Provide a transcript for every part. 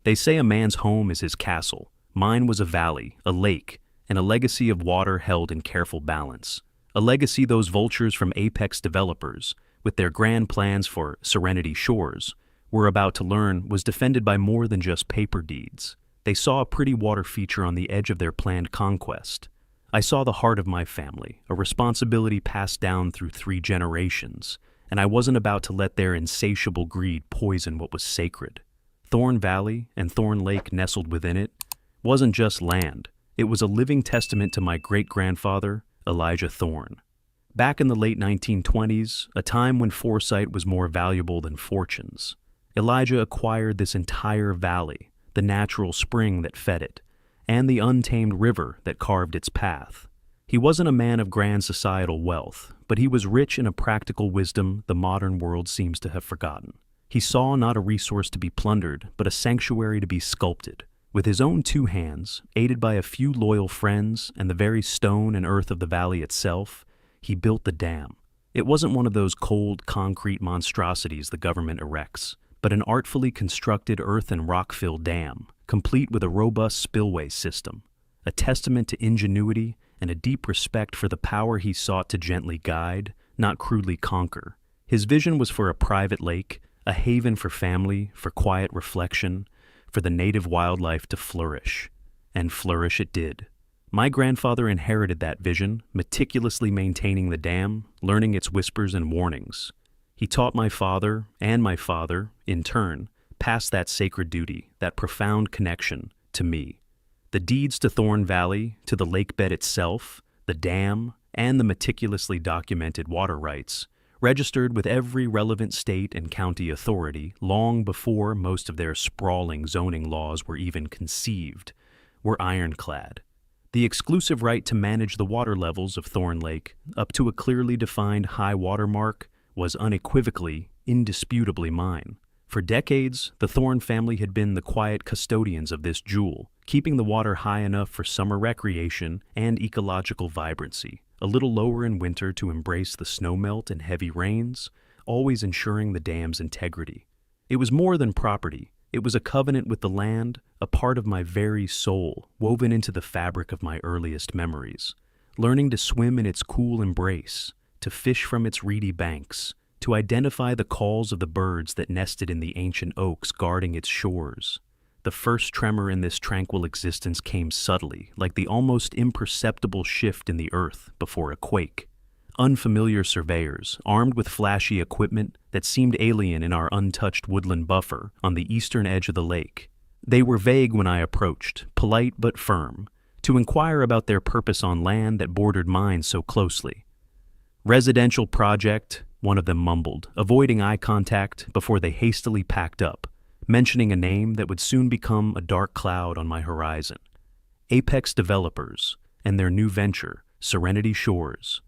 They say a man's home is his castle. Mine was a valley, a lake, and a legacy of water held in careful balance. A legacy those vultures from apex developers, with their grand plans for Serenity Shores, were about to learn was defended by more than just paper deeds. They saw a pretty water feature on the edge of their planned conquest. I saw the heart of my family, a responsibility passed down through 3 generations, and I wasn't about to let their insatiable greed poison what was sacred. Thorn Valley, and Thorn Lake nestled within it, wasn't just land. It was a living testament to my great-grandfather, Elijah Thorn. Back in the late 1920s, a time when foresight was more valuable than fortunes, Elijah acquired this entire valley, the natural spring that fed it, and the untamed river that carved its path. He wasn't a man of grand societal wealth, but he was rich in a practical wisdom the modern world seems to have forgotten. He saw not a resource to be plundered, but a sanctuary to be sculpted. With his own 2 hands, aided by a few loyal friends and the very stone and earth of the valley itself, he built the dam. It wasn't one of those cold, concrete monstrosities the government erects, but an artfully constructed earth and rock-filled dam, complete with a robust spillway system, a testament to ingenuity and a deep respect for the power he sought to gently guide, not crudely conquer. His vision was for a private lake, a haven for family, for quiet reflection, for the native wildlife to flourish. And flourish it did. My grandfather inherited that vision, meticulously maintaining the dam, learning its whispers and warnings. He taught my father, in turn, passed that sacred duty, that profound connection, to me. The deeds to Thorn Valley, to the lakebed itself, the dam, and the meticulously documented water rights, registered with every relevant state and county authority long before most of their sprawling zoning laws were even conceived, were ironclad. The exclusive right to manage the water levels of Thorn Lake up to a clearly defined high water mark was unequivocally, indisputably mine. For decades, the Thorn family had been the quiet custodians of this jewel, keeping the water high enough for summer recreation and ecological vibrancy, a little lower in winter to embrace the snowmelt and heavy rains, always ensuring the dam's integrity. It was more than property. It was a covenant with the land, a part of my very soul, woven into the fabric of my earliest memories. Learning to swim in its cool embrace, to fish from its reedy banks, to identify the calls of the birds that nested in the ancient oaks guarding its shores. The first tremor in this tranquil existence came subtly, like the almost imperceptible shift in the earth before a quake. Unfamiliar surveyors, armed with flashy equipment that seemed alien in our untouched woodland buffer on the eastern edge of the lake. They were vague when I approached, polite but firm, to inquire about their purpose on land that bordered mine so closely. "Residential project," one of them mumbled, avoiding eye contact before they hastily packed up, mentioning a name that would soon become a dark cloud on my horizon. Apex Developers and their new venture, Serenity Shores.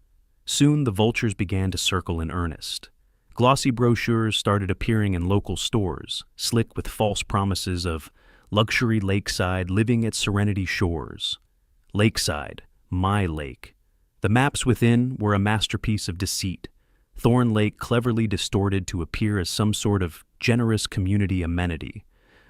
Soon the vultures began to circle in earnest. Glossy brochures started appearing in local stores, slick with false promises of luxury lakeside living at Serenity Shores. Lakeside, my lake. The maps within were a masterpiece of deceit, Thorn Lake cleverly distorted to appear as some sort of generous community amenity,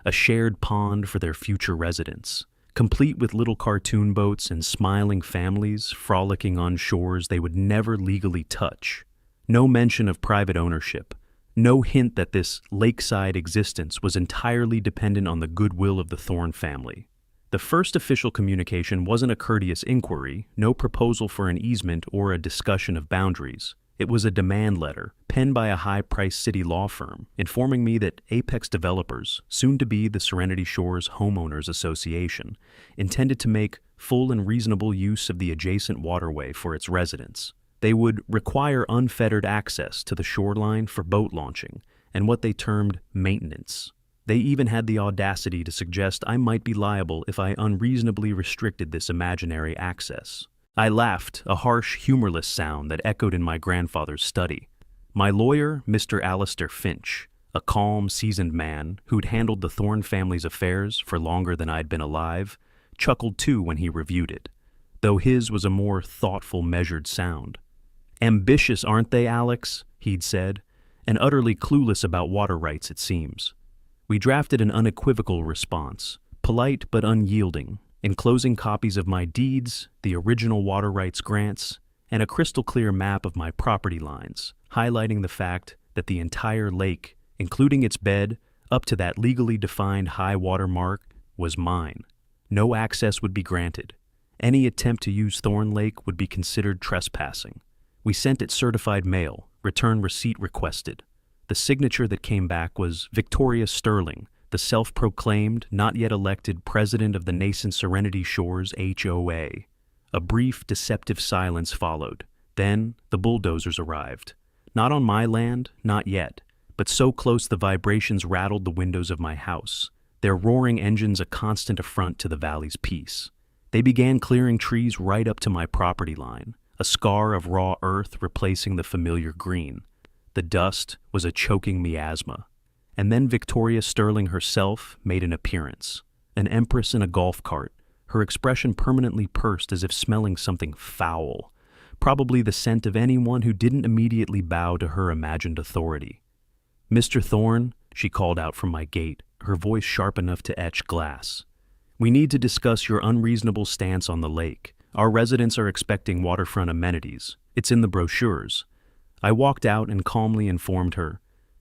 a shared pond for their future residents, complete with little cartoon boats and smiling families frolicking on shores they would never legally touch. No mention of private ownership, no hint that this lakeside existence was entirely dependent on the goodwill of the Thorn family. The first official communication wasn't a courteous inquiry, no proposal for an easement or a discussion of boundaries. It was a demand letter, penned by a high-priced city law firm, informing me that Apex Developers, soon to be the Serenity Shores Homeowners Association, intended to make full and reasonable use of the adjacent waterway for its residents. They would require unfettered access to the shoreline for boat launching and what they termed maintenance. They even had the audacity to suggest I might be liable if I unreasonably restricted this imaginary access. I laughed, a harsh, humorless sound that echoed in my grandfather's study. My lawyer, Mr. Alistair Finch, a calm, seasoned man who'd handled the Thorn family's affairs for longer than I'd been alive, chuckled too when he reviewed it, though his was a more thoughtful, measured sound. "Ambitious, aren't they, Alex?" he'd said, and utterly clueless about water rights, it seems. We drafted an unequivocal response, polite but unyielding, enclosing copies of my deeds, the original water rights grants, and a crystal-clear map of my property lines, highlighting the fact that the entire lake, including its bed, up to that legally defined high water mark, was mine. No access would be granted. Any attempt to use Thorn Lake would be considered trespassing. We sent it certified mail, return receipt requested. The signature that came back was Victoria Sterling, the self-proclaimed, not yet elected president of the nascent Serenity Shores HOA. A brief, deceptive silence followed. Then the bulldozers arrived. Not on my land, not yet, but so close the vibrations rattled the windows of my house, their roaring engines a constant affront to the valley's peace. They began clearing trees right up to my property line, a scar of raw earth replacing the familiar green. The dust was a choking miasma. And then Victoria Sterling herself made an appearance, an empress in a golf cart, her expression permanently pursed as if smelling something foul, probably the scent of anyone who didn't immediately bow to her imagined authority. "Mr. Thorne," she called out from my gate, her voice sharp enough to etch glass. "We need to discuss your unreasonable stance on the lake. Our residents are expecting waterfront amenities. It's in the brochures." I walked out and calmly informed her,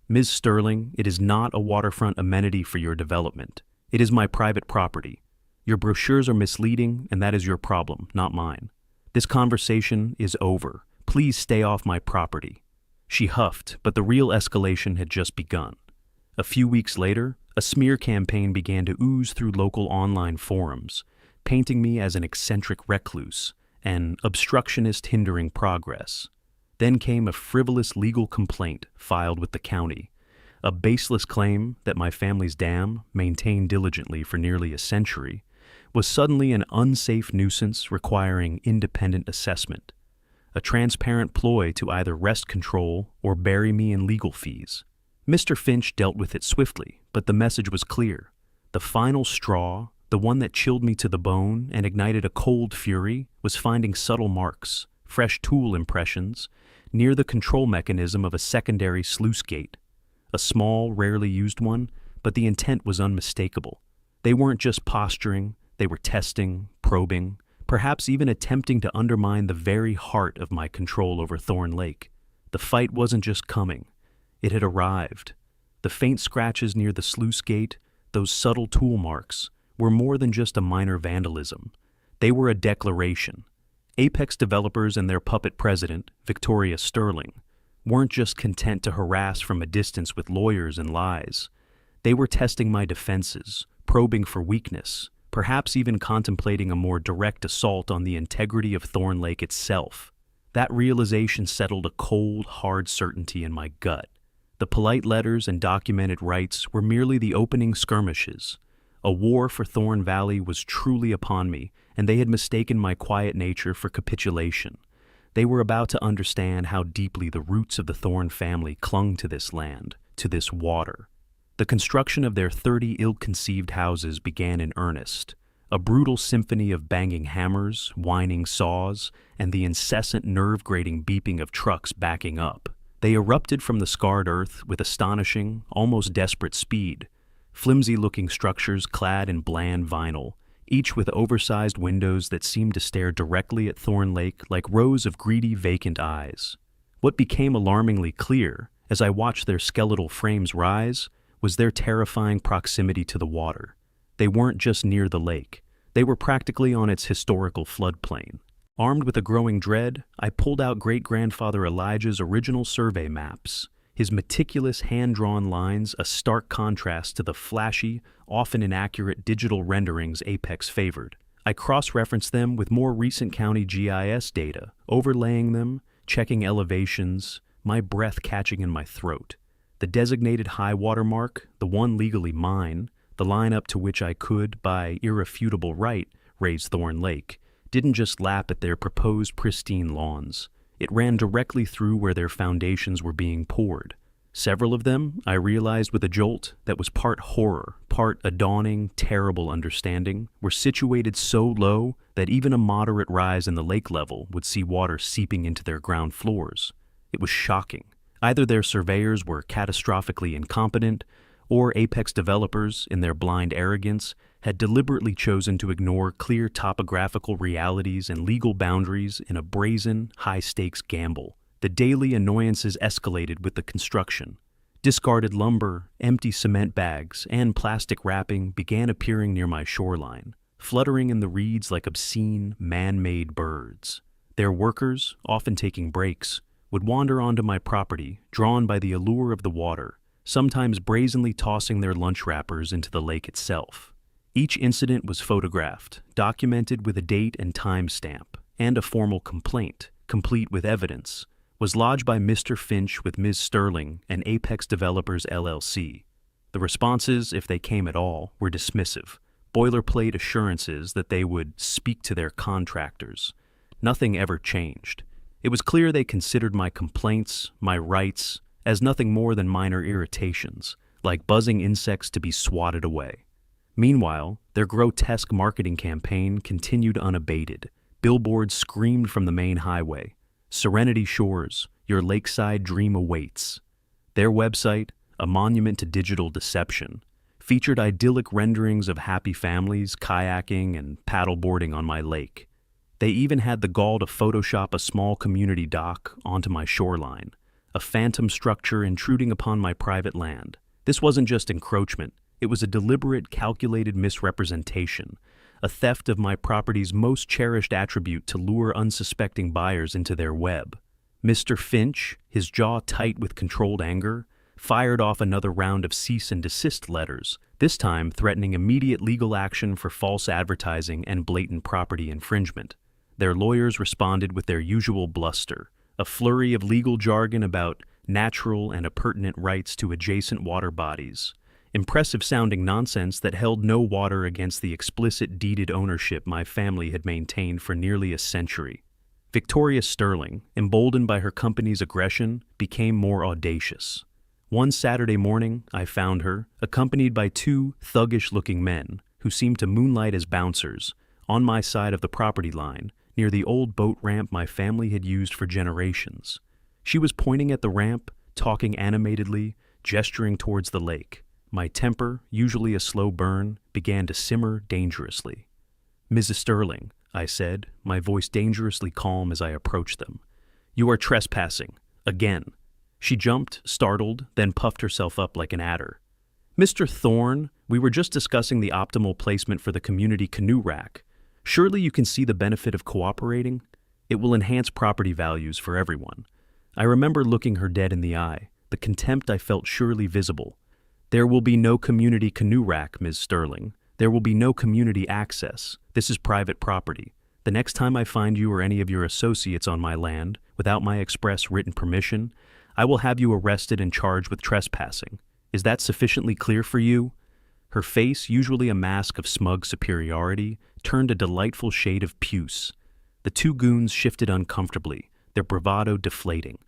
"Ms. Sterling, it is not a waterfront amenity for your development. It is my private property. Your brochures are misleading, and that is your problem, not mine. This conversation is over. Please stay off my property." She huffed, but the real escalation had just begun. A few weeks later, a smear campaign began to ooze through local online forums, painting me as an eccentric recluse, an obstructionist hindering progress. Then came a frivolous legal complaint filed with the county, a baseless claim that my family's dam, maintained diligently for nearly a century, was suddenly an unsafe nuisance requiring independent assessment, a transparent ploy to either wrest control or bury me in legal fees. Mr. Finch dealt with it swiftly, but the message was clear. The final straw, the one that chilled me to the bone and ignited a cold fury, was finding subtle marks, fresh tool impressions, near the control mechanism of a secondary sluice gate. A small, rarely used one, but the intent was unmistakable. They weren't just posturing, they were testing, probing, perhaps even attempting to undermine the very heart of my control over Thorn Lake. The fight wasn't just coming, it had arrived. The faint scratches near the sluice gate, those subtle tool marks, were more than just a minor vandalism. They were a declaration. Apex developers and their puppet president, Victoria Sterling, weren't just content to harass from a distance with lawyers and lies. They were testing my defenses, probing for weakness, perhaps even contemplating a more direct assault on the integrity of Thorn Lake itself. That realization settled a cold, hard certainty in my gut. The polite letters and documented rights were merely the opening skirmishes. A war for Thorn Valley was truly upon me, and they had mistaken my quiet nature for capitulation. They were about to understand how deeply the roots of the Thorn family clung to this land, to this water. The construction of their 30 ill-conceived houses began in earnest, a brutal symphony of banging hammers, whining saws, and the incessant nerve-grating beeping of trucks backing up. They erupted from the scarred earth with astonishing, almost desperate speed, flimsy-looking structures clad in bland vinyl, each with oversized windows that seemed to stare directly at Thorn Lake like rows of greedy, vacant eyes. What became alarmingly clear, as I watched their skeletal frames rise, was their terrifying proximity to the water. They weren't just near the lake. They were practically on its historical floodplain. Armed with a growing dread, I pulled out great-grandfather Elijah's original survey maps, his meticulous hand-drawn lines a stark contrast to the flashy, often inaccurate digital renderings Apex favored. I cross-referenced them with more recent county GIS data, overlaying them, checking elevations, my breath catching in my throat. The designated high water mark, the one legally mine, the line up to which I could, by irrefutable right, raise Thorn Lake, didn't just lap at their proposed pristine lawns. It ran directly through where their foundations were being poured. Several of them, I realized with a jolt that was part horror, part a dawning, terrible understanding, were situated so low that even a moderate rise in the lake level would see water seeping into their ground floors. It was shocking. Either their surveyors were catastrophically incompetent, Or Apex developers, in their blind arrogance, had deliberately chosen to ignore clear topographical realities and legal boundaries in a brazen, high-stakes gamble. The daily annoyances escalated with the construction. Discarded lumber, empty cement bags, and plastic wrapping began appearing near my shoreline, fluttering in the reeds like obscene, man-made birds. Their workers, often taking breaks, would wander onto my property, drawn by the allure of the water, sometimes brazenly tossing their lunch wrappers into the lake itself. Each incident was photographed, documented with a date and time stamp, and a formal complaint, complete with evidence, was lodged by Mr. Finch with Ms. Sterling and Apex Developers LLC. The responses, if they came at all, were dismissive, boilerplate assurances that they would speak to their contractors. Nothing ever changed. It was clear they considered my complaints, my rights, as nothing more than minor irritations, like buzzing insects to be swatted away. Meanwhile, their grotesque marketing campaign continued unabated. Billboards screamed from the main highway, "Serenity Shores, your lakeside dream awaits." Their website, a monument to digital deception, featured idyllic renderings of happy families kayaking and paddleboarding on my lake. They even had the gall to Photoshop a small community dock onto my shoreline, a phantom structure intruding upon my private land. This wasn't just encroachment, it was a deliberate, calculated misrepresentation, a theft of my property's most cherished attribute to lure unsuspecting buyers into their web. Mr. Finch, his jaw tight with controlled anger, fired off another round of cease and desist letters, this time threatening immediate legal action for false advertising and blatant property infringement. Their lawyers responded with their usual bluster, a flurry of legal jargon about natural and appurtenant rights to adjacent water bodies, impressive-sounding nonsense that held no water against the explicit deeded ownership my family had maintained for nearly a century. Victoria Sterling, emboldened by her company's aggression, became more audacious. One Saturday morning, I found her, accompanied by two thuggish-looking men who seemed to moonlight as bouncers, on my side of the property line, near the old boat ramp my family had used for generations. She was pointing at the ramp, talking animatedly, gesturing towards the lake. My temper, usually a slow burn, began to simmer dangerously. "Mrs. Sterling," I said, my voice dangerously calm as I approached them, "you are trespassing. Again." She jumped, startled, then puffed herself up like an adder. "Mr. Thorne, we were just discussing the optimal placement for the community canoe rack. Surely you can see the benefit of cooperating? It will enhance property values for everyone." I remember looking her dead in the eye, the contempt I felt surely visible. "There will be no community canoe rack, Ms. Sterling. There will be no community access. This is private property. The next time I find you or any of your associates on my land, without my express written permission, I will have you arrested and charged with trespassing. Is that sufficiently clear for you?" Her face, usually a mask of smug superiority, turned a delightful shade of puce. The two goons shifted uncomfortably, their bravado deflating.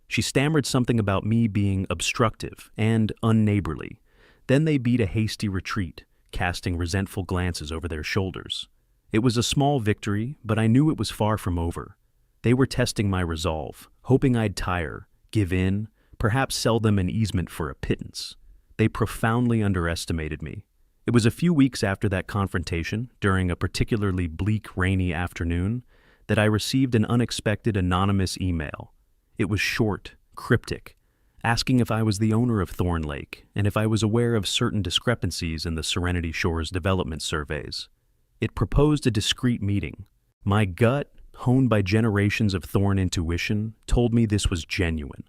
She stammered something about me being obstructive and unneighborly. Then they beat a hasty retreat, casting resentful glances over their shoulders. It was a small victory, but I knew it was far from over. They were testing my resolve, hoping I'd tire, give in, perhaps sell them an easement for a pittance. They profoundly underestimated me. It was a few weeks after that confrontation, during a particularly bleak, rainy afternoon, that I received an unexpected anonymous email. It was short, cryptic, asking if I was the owner of Thorn Lake and if I was aware of certain discrepancies in the Serenity Shores development surveys. It proposed a discreet meeting. My gut, honed by generations of Thorn intuition, told me this was genuine.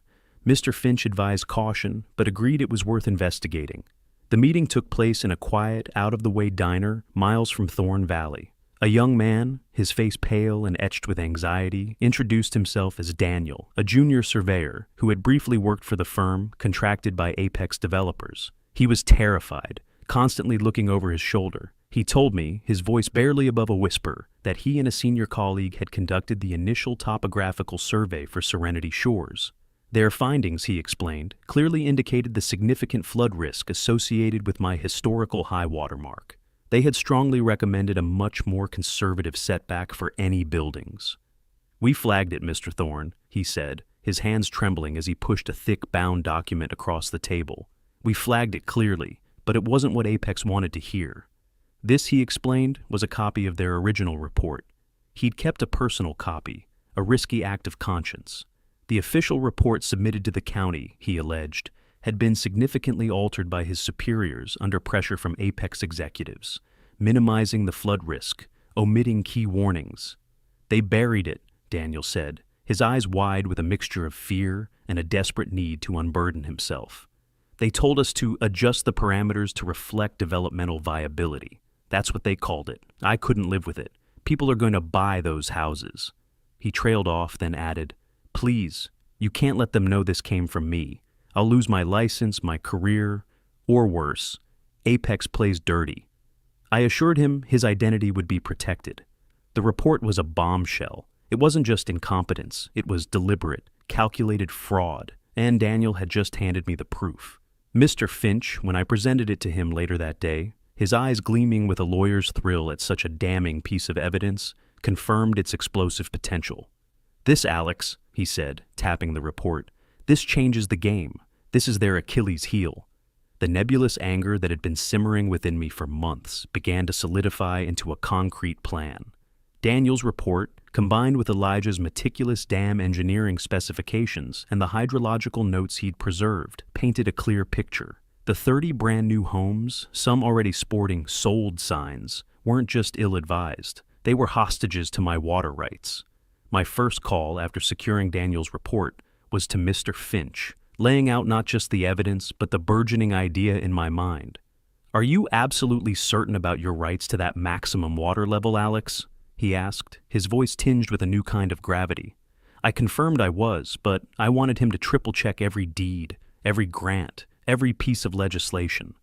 Mr. Finch advised caution, but agreed it was worth investigating. The meeting took place in a quiet, out-of-the-way diner miles from Thorn Valley. A young man, his face pale and etched with anxiety, introduced himself as Daniel, a junior surveyor who had briefly worked for the firm contracted by Apex Developers. He was terrified, constantly looking over his shoulder. He told me, his voice barely above a whisper, that he and a senior colleague had conducted the initial topographical survey for Serenity Shores. Their findings, he explained, clearly indicated the significant flood risk associated with my historical high water mark. They had strongly recommended a much more conservative setback for any buildings. "We flagged it, Mr. Thorne," he said, his hands trembling as he pushed a thick bound document across the table. We flagged it clearly, but it wasn't what Apex wanted to hear. This, he explained, was a copy of their original report. He'd kept a personal copy, a risky act of conscience. The official report submitted to the county, he alleged, had been significantly altered by his superiors under pressure from Apex executives, minimizing the flood risk, omitting key warnings. They buried it, Daniel said, his eyes wide with a mixture of fear and a desperate need to unburden himself. They told us to adjust the parameters to reflect developmental viability. That's what they called it. I couldn't live with it. People are going to buy those houses. He trailed off, then added, "Please, you can't let them know this came from me. I'll lose my license, my career, or worse. Apex plays dirty." I assured him his identity would be protected. The report was a bombshell. It wasn't just incompetence, it was deliberate, calculated fraud, and Daniel had just handed me the proof. Mr. Finch, when I presented it to him later that day, his eyes gleaming with a lawyer's thrill at such a damning piece of evidence, confirmed its explosive potential. "This, Alex," he said, tapping the report, "this changes the game. This is their Achilles heel." The nebulous anger that had been simmering within me for months began to solidify into a concrete plan. Daniel's report, combined with Elijah's meticulous dam engineering specifications and the hydrological notes he'd preserved, painted a clear picture. The 30 brand new homes, some already sporting "sold" signs, weren't just ill-advised. They were hostages to my water rights. My first call after securing Daniel's report was to Mr. Finch, laying out not just the evidence, but the burgeoning idea in my mind. "Are you absolutely certain about your rights to that maximum water level, Alex?" he asked, his voice tinged with a new kind of gravity. I confirmed I was, but I wanted him to triple-check every deed, every grant, every piece of legislation.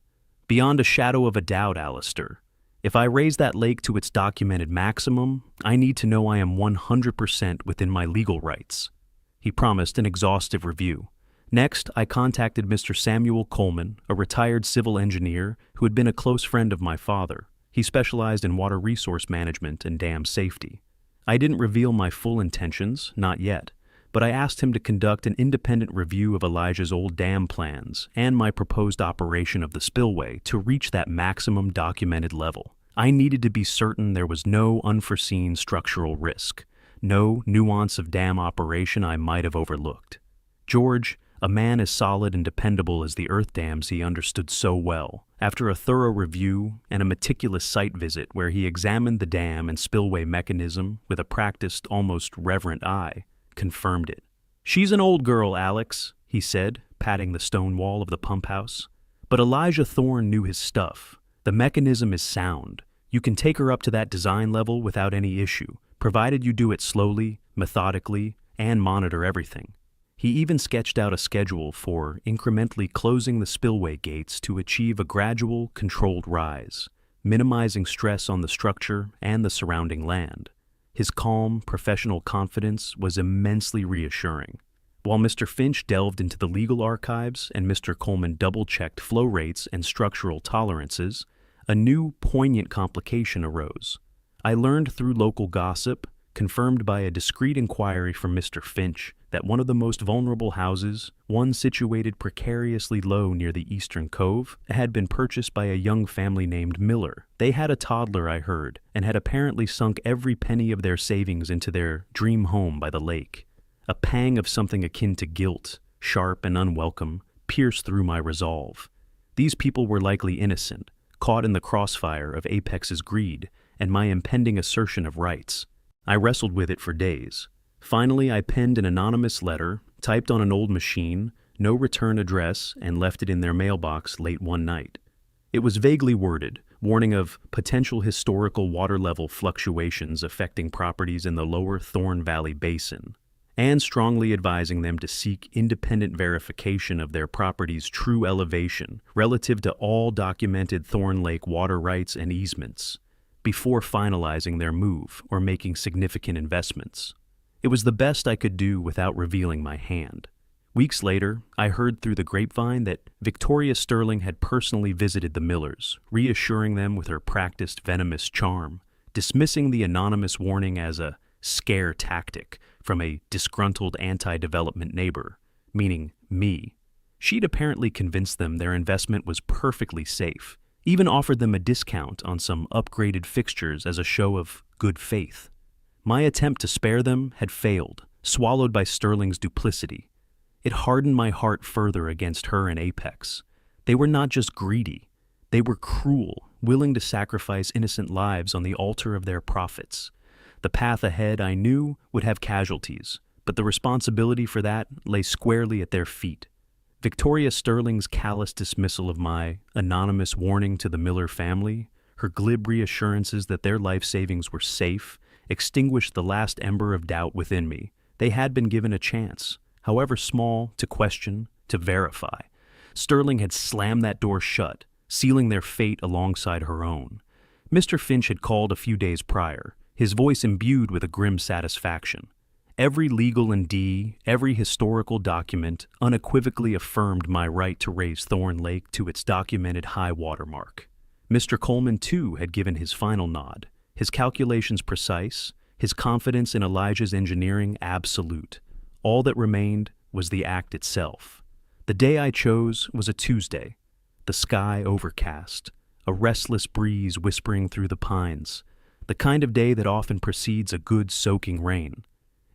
"Beyond a shadow of a doubt, Alistair. If I raise that lake to its documented maximum, I need to know I am 100% within my legal rights." He promised an exhaustive review. Next, I contacted Mr. Samuel Coleman, a retired civil engineer who had been a close friend of my father. He specialized in water resource management and dam safety. I didn't reveal my full intentions, not yet, but I asked him to conduct an independent review of Elijah's old dam plans and my proposed operation of the spillway to reach that maximum documented level. I needed to be certain there was no unforeseen structural risk, no nuance of dam operation I might have overlooked. George, a man as solid and dependable as the earth dams he understood so well, after a thorough review and a meticulous site visit where he examined the dam and spillway mechanism with a practiced, almost reverent eye, confirmed it. "She's an old girl, Alex," he said, patting the stone wall of the pump house. "But Elijah Thorne knew his stuff. The mechanism is sound. You can take her up to that design level without any issue, provided you do it slowly, methodically, and monitor everything." He even sketched out a schedule for incrementally closing the spillway gates to achieve a gradual, controlled rise, minimizing stress on the structure and the surrounding land. His calm, professional confidence was immensely reassuring. While Mr. Finch delved into the legal archives and Mr. Coleman double-checked flow rates and structural tolerances, a new, poignant complication arose. I learned through local gossip, confirmed by a discreet inquiry from Mr. Finch, that one of the most vulnerable houses, one situated precariously low near the eastern cove, had been purchased by a young family named Miller. They had a toddler, I heard, and had apparently sunk every penny of their savings into their dream home by the lake. A pang of something akin to guilt, sharp and unwelcome, pierced through my resolve. These people were likely innocent, caught in the crossfire of Apex's greed and my impending assertion of rights. I wrestled with it for days. Finally, I penned an anonymous letter, typed on an old machine, no return address, and left it in their mailbox late one night. It was vaguely worded, warning of potential historical water level fluctuations affecting properties in the lower Thorn Valley Basin, and strongly advising them to seek independent verification of their property's true elevation relative to all documented Thorn Lake water rights and easements, before finalizing their move or making significant investments. It was the best I could do without revealing my hand. Weeks later, I heard through the grapevine that Victoria Sterling had personally visited the Millers, reassuring them with her practiced venomous charm, dismissing the anonymous warning as a scare tactic from a disgruntled anti-development neighbor, meaning me. She'd apparently convinced them their investment was perfectly safe, even offered them a discount on some upgraded fixtures as a show of good faith. My attempt to spare them had failed, swallowed by Sterling's duplicity. It hardened my heart further against her and Apex. They were not just greedy. They were cruel, willing to sacrifice innocent lives on the altar of their profits. The path ahead, I knew, would have casualties, but the responsibility for that lay squarely at their feet. Victoria Sterling's callous dismissal of my anonymous warning to the Miller family, her glib reassurances that their life savings were safe, extinguished the last ember of doubt within me. They had been given a chance, however small, to question, to verify. Sterling had slammed that door shut, sealing their fate alongside her own. Mr. Finch had called a few days prior, his voice imbued with a grim satisfaction. Every legal indee, every historical document unequivocally affirmed my right to raise Thorn Lake to its documented high water mark. Mr. Coleman, too, had given his final nod, his calculations precise, his confidence in Elijah's engineering absolute. All that remained was the act itself. The day I chose was a Tuesday, the sky overcast, a restless breeze whispering through the pines, the kind of day that often precedes a good soaking rain.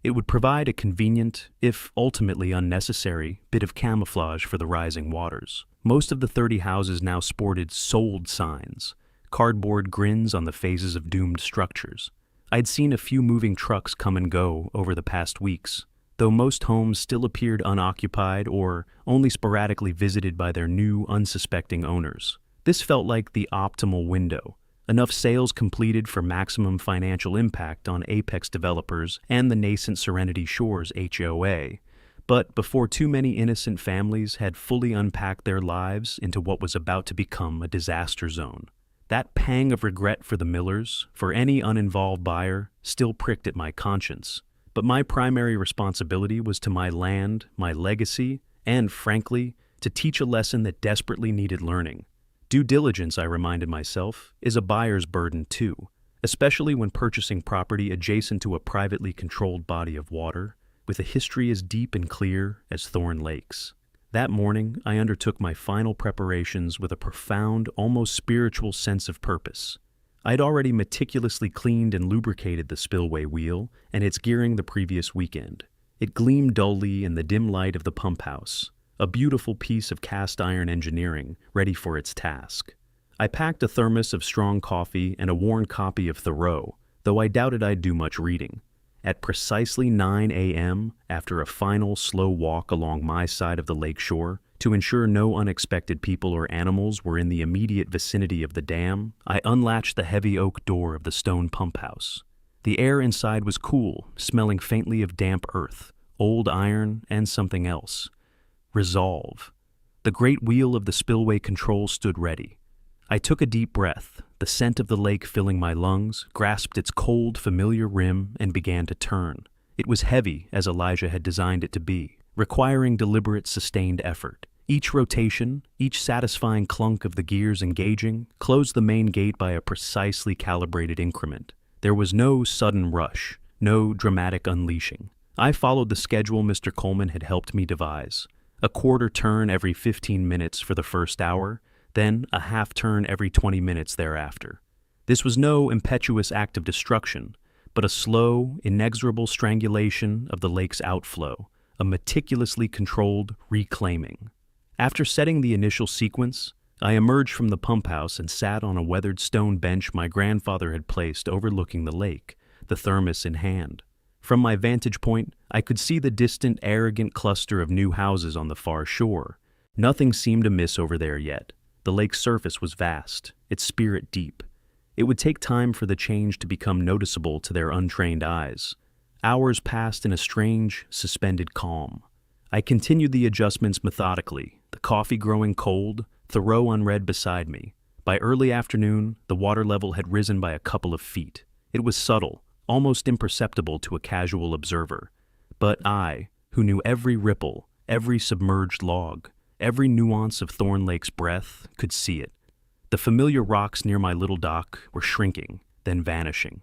It would provide a convenient, if ultimately unnecessary, bit of camouflage for the rising waters. Most of the 30 houses now sported "sold" signs, cardboard grins on the faces of doomed structures. I'd seen a few moving trucks come and go over the past weeks, though most homes still appeared unoccupied or only sporadically visited by their new, unsuspecting owners. This felt like the optimal window. Enough sales completed for maximum financial impact on Apex developers and the nascent Serenity Shores HOA, but before too many innocent families had fully unpacked their lives into what was about to become a disaster zone. That pang of regret for the Millers, for any uninvolved buyer, still pricked at my conscience. But my primary responsibility was to my land, my legacy, and, frankly, to teach a lesson that desperately needed learning. Due diligence, I reminded myself, is a buyer's burden too, especially when purchasing property adjacent to a privately controlled body of water, with a history as deep and clear as Thorn Lake's. That morning, I undertook my final preparations with a profound, almost spiritual sense of purpose. I'd already meticulously cleaned and lubricated the spillway wheel and its gearing the previous weekend. It gleamed dully in the dim light of the pump house, a beautiful piece of cast iron engineering ready for its task. I packed a thermos of strong coffee and a worn copy of Thoreau, though I doubted I'd do much reading. At precisely 9 a.m., after a final slow walk along my side of the lake shore, to ensure no unexpected people or animals were in the immediate vicinity of the dam, I unlatched the heavy oak door of the stone pump house. The air inside was cool, smelling faintly of damp earth, old iron, and something else. Resolve. The great wheel of the spillway control stood ready. I took a deep breath, the scent of the lake filling my lungs, grasped its cold, familiar rim, and began to turn. It was heavy, as Elijah had designed it to be, requiring deliberate, sustained effort. Each rotation, each satisfying clunk of the gears engaging, closed the main gate by a precisely calibrated increment. There was no sudden rush, no dramatic unleashing. I followed the schedule Mr. Coleman had helped me devise. A quarter turn every 15 minutes for the first hour, then a half turn every 20 minutes thereafter. This was no impetuous act of destruction, but a slow, inexorable strangulation of the lake's outflow, a meticulously controlled reclaiming. After setting the initial sequence, I emerged from the pump house and sat on a weathered stone bench my grandfather had placed overlooking the lake, the thermos in hand. From my vantage point, I could see the distant, arrogant cluster of new houses on the far shore. Nothing seemed amiss over there yet. The lake's surface was vast, its spirit deep. It would take time for the change to become noticeable to their untrained eyes. Hours passed in a strange, suspended calm. I continued the adjustments methodically, the coffee growing cold, Thoreau unread beside me. By early afternoon, the water level had risen by a couple of feet. It was subtle, almost imperceptible to a casual observer. But I, who knew every ripple, every submerged log, every nuance of Thorn Lake's breath, could see it. The familiar rocks near my little dock were shrinking, then vanishing.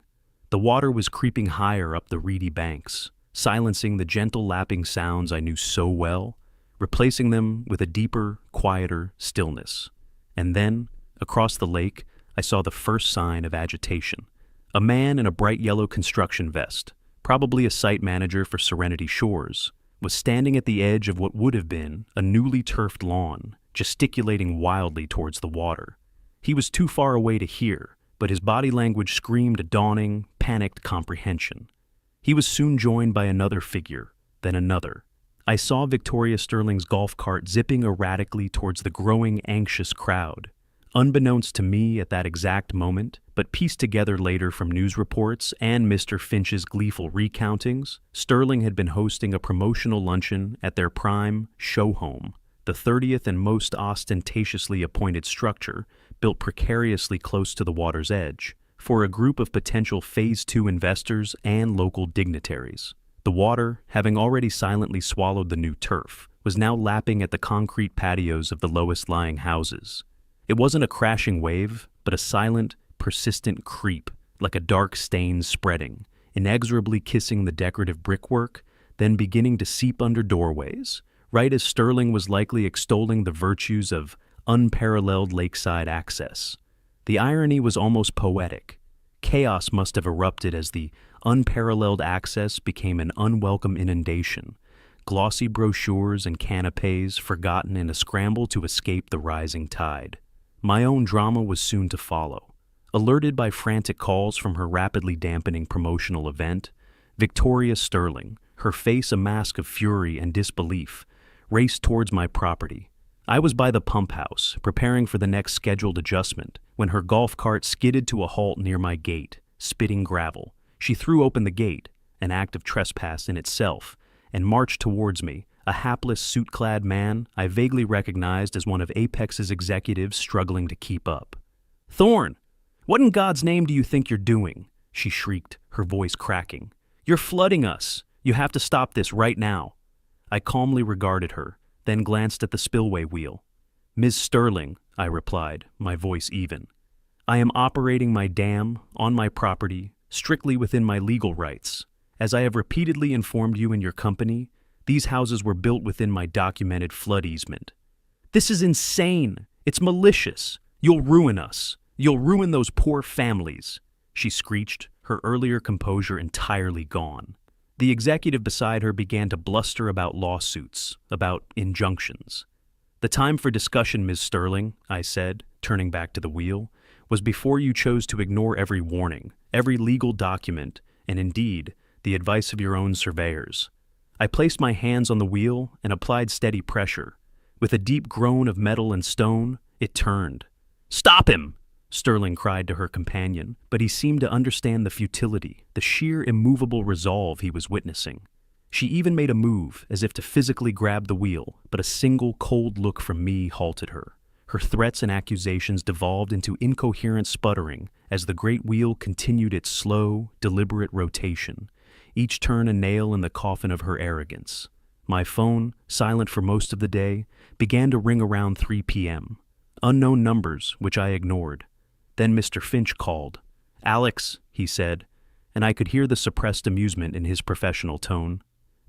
The water was creeping higher up the reedy banks, silencing the gentle lapping sounds I knew so well. replacing them with a deeper, quieter stillness. And then, across the lake, I saw the first sign of agitation. A man in a bright yellow construction vest, probably a site manager for Serenity Shores, was standing at the edge of what would have been a newly turfed lawn, gesticulating wildly towards the water. He was too far away to hear, but his body language screamed a dawning, panicked comprehension. He was soon joined by another figure, then another. I saw Victoria Sterling's golf cart zipping erratically towards the growing, anxious crowd. Unbeknownst to me at that exact moment, but pieced together later from news reports and Mr. Finch's gleeful recountings, Sterling had been hosting a promotional luncheon at their prime show home, the 30th and most ostentatiously appointed structure, built precariously close to the water's edge, for a group of potential Phase 2 investors and local dignitaries. The water, having already silently swallowed the new turf, was now lapping at the concrete patios of the lowest-lying houses. It wasn't a crashing wave, but a silent, persistent creep, like a dark stain spreading, inexorably kissing the decorative brickwork, then beginning to seep under doorways, right as Sterling was likely extolling the virtues of unparalleled lakeside access. The irony was almost poetic. Chaos must have erupted as the unparalleled access became an unwelcome inundation, glossy brochures and canapes forgotten in a scramble to escape the rising tide. My own drama was soon to follow. Alerted by frantic calls from her rapidly dampening promotional event, Victoria Sterling, her face a mask of fury and disbelief, raced towards my property. I was by the pump house, preparing for the next scheduled adjustment, when her golf cart skidded to a halt near my gate, spitting gravel. She threw open the gate, an act of trespass in itself, and marched towards me, a hapless suit-clad man I vaguely recognized as one of Apex's executives struggling to keep up. "Thorne, what in God's name do you think you're doing?" she shrieked, her voice cracking. "You're flooding us. You have to stop this right now." I calmly regarded her, then glanced at the spillway wheel. "Ms. Sterling," I replied, my voice even, "I am operating my dam on my property strictly within my legal rights. As I have repeatedly informed you and your company, these houses were built within my documented flood easement." "This is insane! It's malicious! You'll ruin us! You'll ruin those poor families!" she screeched, her earlier composure entirely gone. The executive beside her began to bluster about lawsuits, about injunctions. "The time for discussion, Ms. Sterling," I said, turning back to the wheel, "was before you chose to ignore every warning, every legal document, and indeed, the advice of your own surveyors." I placed my hands on the wheel and applied steady pressure. With a deep groan of metal and stone, it turned. "Stop him!" Sterling cried to her companion, but he seemed to understand the futility, the sheer immovable resolve he was witnessing. She even made a move, as if to physically grab the wheel, but a single cold look from me halted her. Her threats and accusations devolved into incoherent sputtering as the great wheel continued its slow, deliberate rotation, each turn a nail in the coffin of her arrogance. My phone, silent for most of the day, began to ring around 3 p.m. Unknown numbers, which I ignored. Then Mr. Finch called. "Alex," he said, and I could hear the suppressed amusement in his professional tone.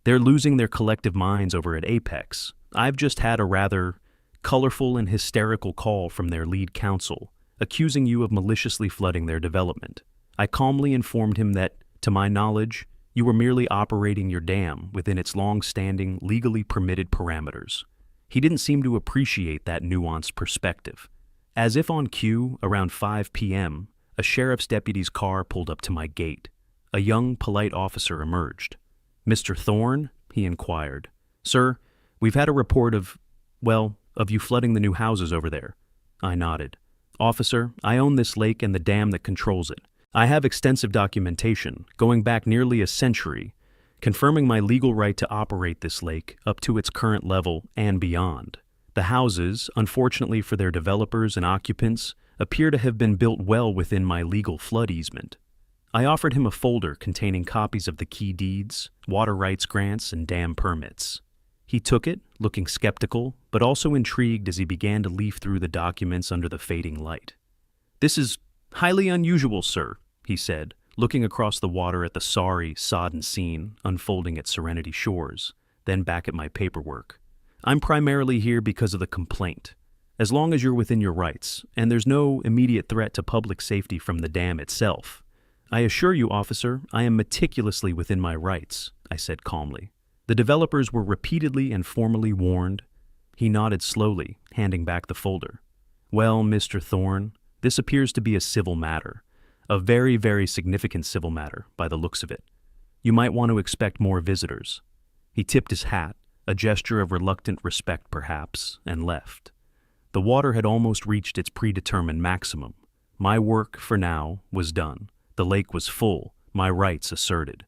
"They're losing their collective minds over at Apex. I've just had a rather colorful and hysterical call from their lead counsel, accusing you of maliciously flooding their development. I calmly informed him that, to my knowledge, you were merely operating your dam within its long-standing, legally permitted parameters." He didn't seem to appreciate that nuanced perspective. As if on cue, around 5 p.m., a sheriff's deputy's car pulled up to my gate. A young, polite officer emerged. "Mr. Thorne?" he inquired. "Sir, we've had a report of you flooding the new houses over there." I nodded. "Officer, I own this lake and the dam that controls it. I have extensive documentation, going back nearly a century, confirming my legal right to operate this lake up to its current level and beyond. The houses, unfortunately for their developers and occupants, appear to have been built well within my legal flood easement." I offered him a folder containing copies of the key deeds, water rights grants, and dam permits. He took it, looking skeptical, but also intrigued as he began to leaf through the documents under the fading light. "This is highly unusual, sir," he said, looking across the water at the sorry, sodden scene unfolding at Serenity Shores, then back at my paperwork. I'm primarily here because of the complaint. As long as you're within your rights, and there's no immediate threat to public safety from the dam itself. I assure you, officer, I am meticulously within my rights, I said calmly. The developers were repeatedly and formally warned. He nodded slowly, handing back the folder. Well, Mr. Thorne, this appears to be a civil matter. A very, very significant civil matter, by the looks of it. You might want to expect more visitors. He tipped his hat, a gesture of reluctant respect perhaps, and left. The water had almost reached its predetermined maximum. My work, for now, was done. The lake was full, my rights asserted.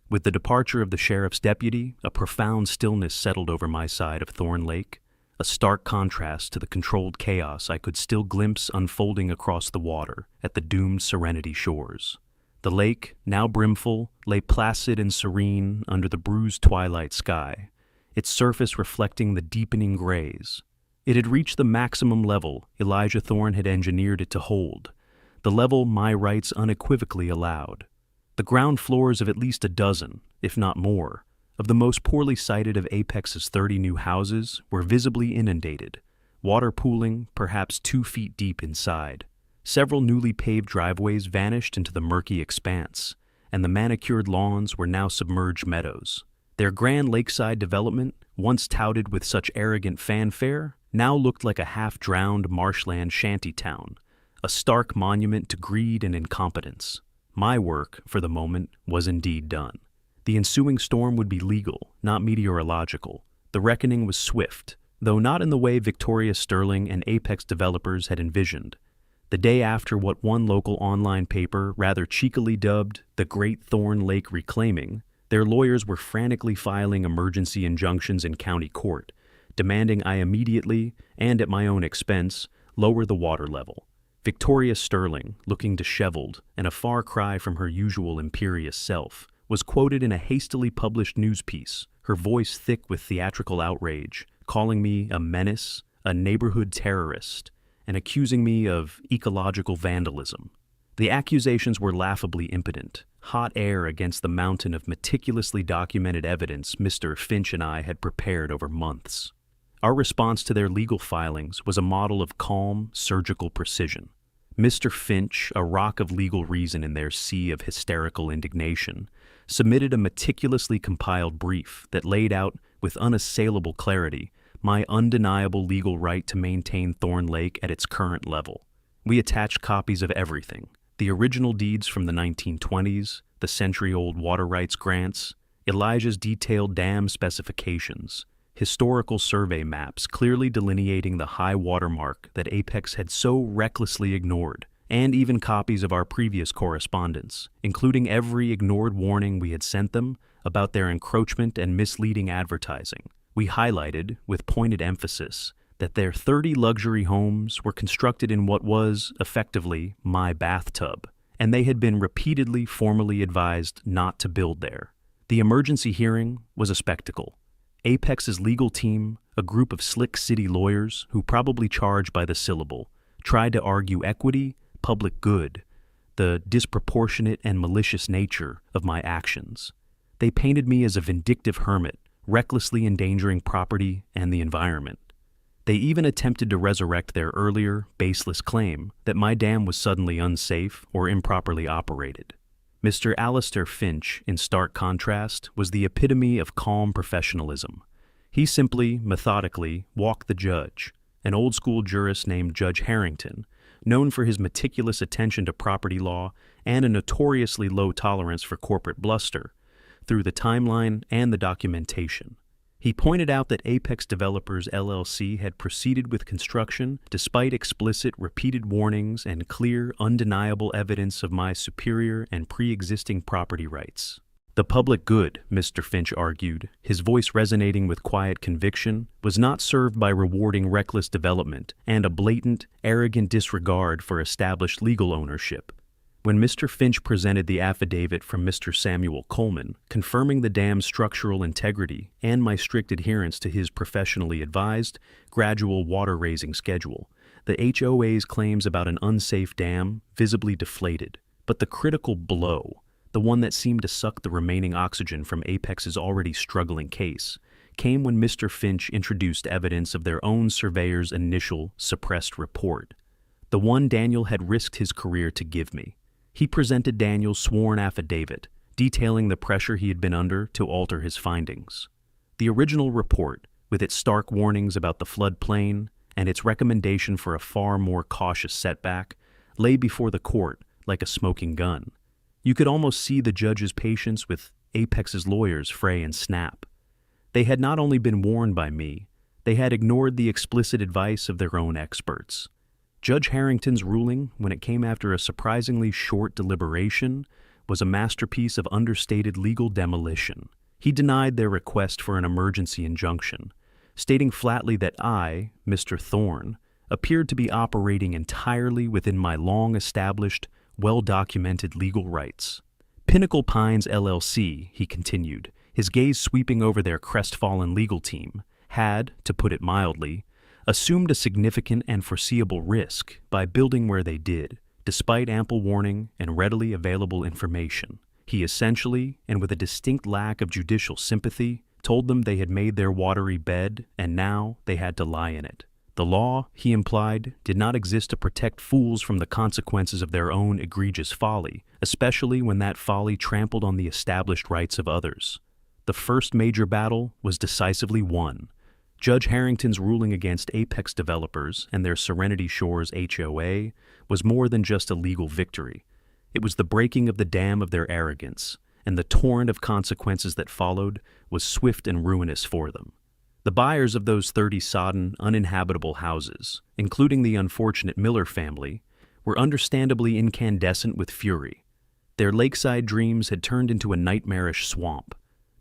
With the departure of the sheriff's deputy, a profound stillness settled over my side of Thorn Lake, a stark contrast to the controlled chaos I could still glimpse unfolding across the water at the doomed Serenity shores. The lake, now brimful, lay placid and serene under the bruised twilight sky, its surface reflecting the deepening grays. It had reached the maximum level Elijah Thorne had engineered it to hold, the level my rights unequivocally allowed. The ground floors of at least a dozen, if not more, of the most poorly sited of Apex's 30 new houses were visibly inundated, water pooling perhaps 2 feet deep inside. Several newly paved driveways vanished into the murky expanse, and the manicured lawns were now submerged meadows. Their grand lakeside development, once touted with such arrogant fanfare, now looked like a half-drowned marshland shantytown, a stark monument to greed and incompetence. My work, for the moment, was indeed done. The ensuing storm would be legal, not meteorological. The reckoning was swift, though not in the way Victoria Sterling and Apex developers had envisioned. The day after what one local online paper rather cheekily dubbed the Great Thorn Lake Reclaiming, their lawyers were frantically filing emergency injunctions in county court, demanding I immediately, and at my own expense, lower the water level. Victoria Sterling, looking disheveled and a far cry from her usual imperious self, was quoted in a hastily published news piece, her voice thick with theatrical outrage, calling me a menace, a neighborhood terrorist, and accusing me of ecological vandalism. The accusations were laughably impotent, hot air against the mountain of meticulously documented evidence Mr. Finch and I had prepared over months. Our response to their legal filings was a model of calm, surgical precision. Mr. Finch, a rock of legal reason in their sea of hysterical indignation, submitted a meticulously compiled brief that laid out, with unassailable clarity, my undeniable legal right to maintain Thorn Lake at its current level. We attached copies of everything: the original deeds from the 1920s, the century-old water rights grants, Elijah's detailed dam specifications, historical survey maps clearly delineating the high water mark that Apex had so recklessly ignored, and even copies of our previous correspondence, including every ignored warning we had sent them about their encroachment and misleading advertising. We highlighted, with pointed emphasis, that their 30 luxury homes were constructed in what was, effectively, my bathtub, and they had been repeatedly formally advised not to build there. The emergency hearing was a spectacle. Apex's legal team, a group of slick city lawyers who probably charge by the syllable, tried to argue equity, public good, the disproportionate and malicious nature of my actions. They painted me as a vindictive hermit, recklessly endangering property and the environment. They even attempted to resurrect their earlier, baseless claim that my dam was suddenly unsafe or improperly operated. Mr. Alistair Finch, in stark contrast, was the epitome of calm professionalism. He simply, methodically, walked the judge, an old-school jurist named Judge Harrington, known for his meticulous attention to property law and a notoriously low tolerance for corporate bluster, through the timeline and the documentation. He pointed out that Apex Developers LLC had proceeded with construction despite explicit, repeated warnings and clear, undeniable evidence of my superior and pre-existing property rights. The public good, Mr. Finch argued, his voice resonating with quiet conviction, was not served by rewarding reckless development and a blatant, arrogant disregard for established legal ownership. When Mr. Finch presented the affidavit from Mr. Samuel Coleman, confirming the dam's structural integrity and my strict adherence to his professionally advised, gradual water-raising schedule, the HOA's claims about an unsafe dam visibly deflated. But the critical blow, the one that seemed to suck the remaining oxygen from Apex's already struggling case, came when Mr. Finch introduced evidence of their own surveyor's initial suppressed report, the one Daniel had risked his career to give me. He presented Daniel's sworn affidavit, detailing the pressure he had been under to alter his findings. The original report, with its stark warnings about the floodplain and its recommendation for a far more cautious setback, lay before the court like a smoking gun. You could almost see the judge's patience with Apex's lawyers fray and snap. They had not only been warned by me, they had ignored the explicit advice of their own experts. Judge Harrington's ruling, when it came after a surprisingly short deliberation, was a masterpiece of understated legal demolition. He denied their request for an emergency injunction, stating flatly that I, Mr. Thorne, appeared to be operating entirely within my long-established, well-documented legal rights. Pinnacle Pines LLC, he continued, his gaze sweeping over their crestfallen legal team, had, to put it mildly, assumed a significant and foreseeable risk by building where they did, despite ample warning and readily available information. He essentially, and with a distinct lack of judicial sympathy, told them they had made their watery bed and now they had to lie in it. The law, he implied, did not exist to protect fools from the consequences of their own egregious folly, especially when that folly trampled on the established rights of others. The first major battle was decisively won. Judge Harrington's ruling against Apex developers and their Serenity Shores HOA was more than just a legal victory. It was the breaking of the dam of their arrogance, and the torrent of consequences that followed was swift and ruinous for them. The buyers of those 30 sodden, uninhabitable houses, including the unfortunate Miller family, were understandably incandescent with fury. Their lakeside dreams had turned into a nightmarish swamp,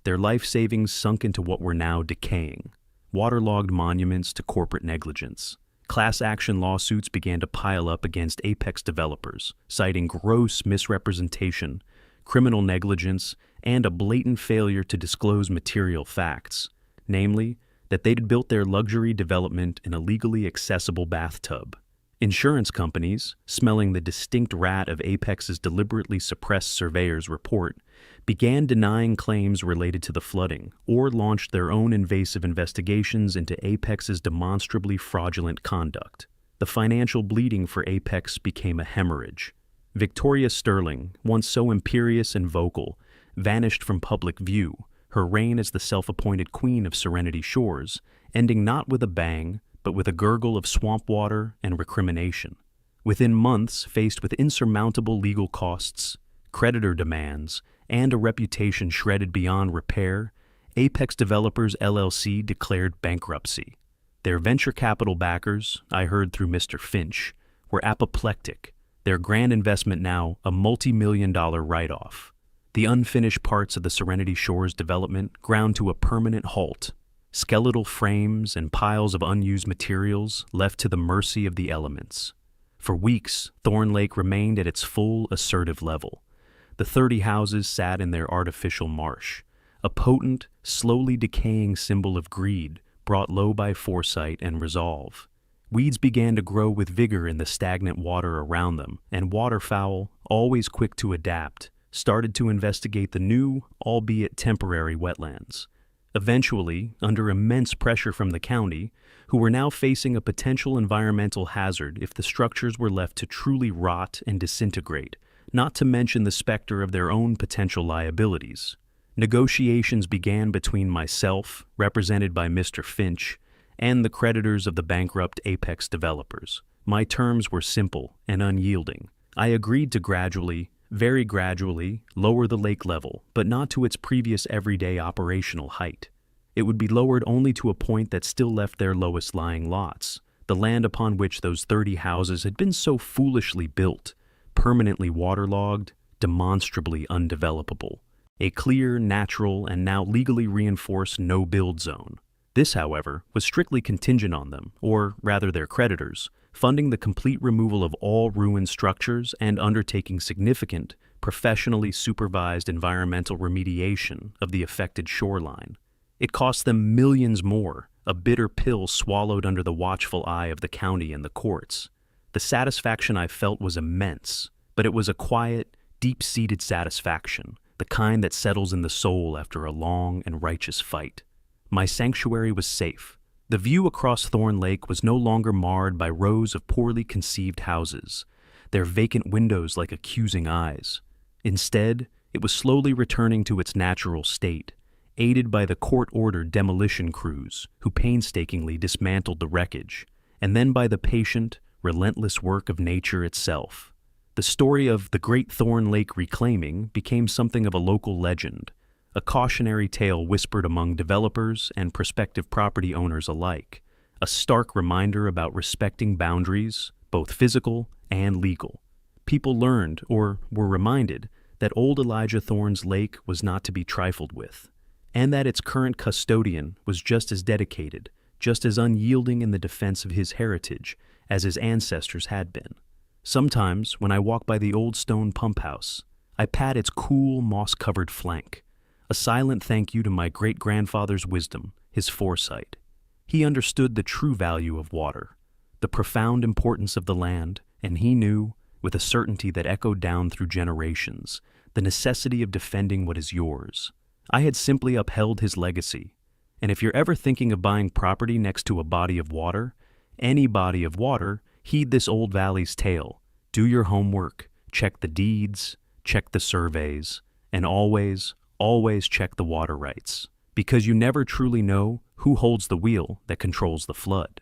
their life savings sunk into what were now decaying, waterlogged monuments to corporate negligence. Class action lawsuits began to pile up against Apex developers, citing gross misrepresentation, criminal negligence, and a blatant failure to disclose material facts, namely, that they'd built their luxury development in a legally accessible bathtub. Insurance companies, smelling the distinct rat of Apex's deliberately suppressed surveyor's report, began denying claims related to the flooding or launched their own invasive investigations into Apex's demonstrably fraudulent conduct. The financial bleeding for Apex became a hemorrhage. Victoria Sterling, once so imperious and vocal, vanished from public view, her reign as the self-appointed queen of Serenity Shores, ending not with a bang, but with a gurgle of swamp water and recrimination. Within months, faced with insurmountable legal costs, creditor demands, and a reputation shredded beyond repair, Apex Developers LLC declared bankruptcy. Their venture capital backers, I heard through Mr. Finch, were apoplectic, their grand investment now a multi-million-dollar write-off. The unfinished parts of the Serenity Shores development ground to a permanent halt, skeletal frames and piles of unused materials left to the mercy of the elements. For weeks, Thorn Lake remained at its full assertive level. The 30 houses sat in their artificial marsh, a potent, slowly decaying symbol of greed brought low by foresight and resolve. Weeds began to grow with vigor in the stagnant water around them, and waterfowl, always quick to adapt, started to investigate the new, albeit temporary, wetlands. Eventually, under immense pressure from the county, who were now facing a potential environmental hazard if the structures were left to truly rot and disintegrate, not to mention the specter of their own potential liabilities, negotiations began between myself, represented by Mr. Finch, and the creditors of the bankrupt Apex developers. My terms were simple and unyielding. I agreed to gradually, very gradually, lower the lake level, but not to its previous everyday operational height. It would be lowered only to a point that still left their lowest lying lots, the land upon which those 30 houses had been so foolishly built, permanently waterlogged, demonstrably undevelopable. A clear, natural, and now legally reinforced no-build zone. This, however, was strictly contingent on them, or rather their creditors, funding the complete removal of all ruined structures and undertaking significant, professionally supervised environmental remediation of the affected shoreline. It cost them millions more, a bitter pill swallowed under the watchful eye of the county and the courts. The satisfaction I felt was immense, but it was a quiet, deep-seated satisfaction, the kind that settles in the soul after a long and righteous fight. My sanctuary was safe. The view across Thorn Lake was no longer marred by rows of poorly conceived houses, their vacant windows like accusing eyes. Instead, it was slowly returning to its natural state, aided by the court-ordered demolition crews who painstakingly dismantled the wreckage, and then by the patient, relentless work of nature itself. The story of the Great Thorn Lake reclaiming became something of a local legend, a cautionary tale whispered among developers and prospective property owners alike, a stark reminder about respecting boundaries, both physical and legal. People learned, or were reminded, that old Elijah Thorn's lake was not to be trifled with, and that its current custodian was just as dedicated, just as unyielding in the defense of his heritage as his ancestors had been. Sometimes, when I walk by the old stone pump house, I pat its cool, moss-covered flank, a silent thank you to my great-grandfather's wisdom, his foresight. He understood the true value of water, the profound importance of the land, and he knew, with a certainty that echoed down through generations, the necessity of defending what is yours. I had simply upheld his legacy, and if you're ever thinking of buying property next to a body of water, any body of water, heed this old valley's tale. Do your homework, check the deeds, check the surveys, and always, always check the water rights, because you never truly know who holds the wheel that controls the flood.